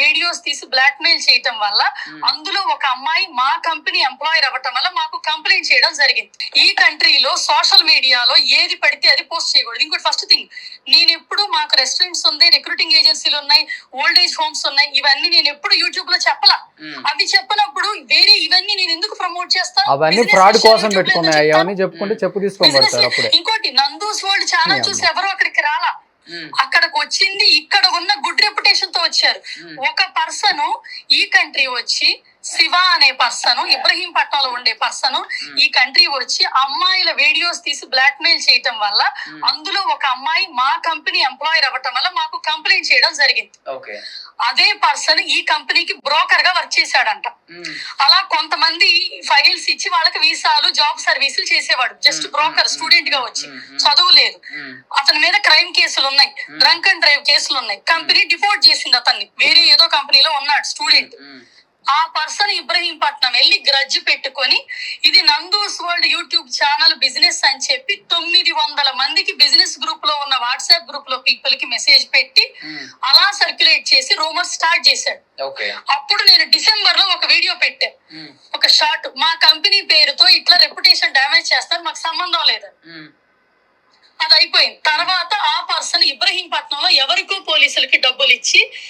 Videos తీసి black mail చేయటం వల్ల అందులో ఒక అమ్మాయి మా కంపెనీ ఎంప్లాయర్ అవ్వటం వల్ల మాకు కంప్లైంట్ చేయడం జరిగింది. ఈ కంట్రీలో సోషల్ మీడియాలో ఏది పడితే అది పోస్ట్ చేయకూడదు. ఇంకోటి ఫస్ట్ థింగ్, నేను ఎప్పుడు మాకు రెస్టారెంట్స్ ఉన్నాయి, రిక్రూటింగ్ ఏజెన్సీలు ఉన్నాయి, ఓల్డ్ ఏజ్ హోమ్స్ ఉన్నాయి, ఇవన్నీ నేను ఎప్పుడు యూట్యూబ్ లో చెప్పలా. అవి చెప్పినప్పుడు వేరే ఇవన్నీ నేను ఎందుకు ప్రమోట్ చేస్తాను? అవన్నీ ఫ్రాడ్ కోసం పెట్టుకున్నాయి. అవన్నీ చెప్పుకుంటే చెప్పు తీసుకోబడతారు అప్పుడే. ఇంకోటి నందూస్ వరల్డ్ ఛానల్ చూసి ఎవరు అక్కడికి రాలా, అక్కడికి వచ్చింది ఇక్కడ ఉన్న గుడ్ రెప్యుటేషన్ తో వచ్చారు. ఒక పర్సన్ ఈ కంట్రీ వచ్చి, శివ అనే పర్సన్, ఇబ్రహీంపట్నంలో ఉండే పర్సన్ ఈ కంట్రీ వచ్చి అమ్మాయిల వీడియోస్ తీసి బ్లాక్ మెయిల్ చేయటం వల్ల అందులో ఒక అమ్మాయి మా కంపెనీ ఎంప్లాయర్ అవ్వటం వల్ల మాకు కంప్లైంట్ చేయడం జరిగింది. అదే పర్సన్ ఈ కంపెనీకి బ్రోకర్ గా వర్క్ చేశాడంట. అలా కొంతమంది ఫైల్స్ ఇచ్చి వాళ్ళకి వీసాలు, జాబ్ సర్వీసులు చేసేవాడు. జస్ట్ బ్రోకర్, స్టూడెంట్ గా వచ్చి, చదువు లేదు. అతని మీద క్రైమ్ కేసులు ఉన్నాయి, డ్రంక్ అండ్ డ్రైవ్ కేసులు ఉన్నాయి. కంపెనీ డిఫోల్ట్ చేసింది అతన్ని, వేరే ఏదో కంపెనీలో ఉన్నాడు స్టూడెంట్. ఆ పర్సన్ ఇబ్రహీంపట్నం వెళ్ళి గ్రడ్జ్ పెట్టుకొని ఇది Nandu's world YouTube channel business అని చెప్పి 900 మందికి బిజినెస్ గ్రూప్ లో ఉన్న వాట్సాప్ గ్రూప్ లో పీపుల్ కి మెసేజ్ పెట్టి అలా సర్క్యులేట్ చేసి రూమర్ స్టార్ట్ చేశాడు. అప్పుడు నేను డిసెంబర్ లో ఒక వీడియో పెట్టా, ఒక షార్ట్, మా కంపెనీ పేరుతో ఇట్లా రెప్యుటేషన్ డ్యామేజ్ చేస్తారు, మాకు సంబంధం లేదు. అది అయిపోయింది. తర్వాత ఆ పర్సన్ ఇబ్రహీంపట్నంలో ఎవరికో పోలీసులకి డబ్బులు ఇచ్చి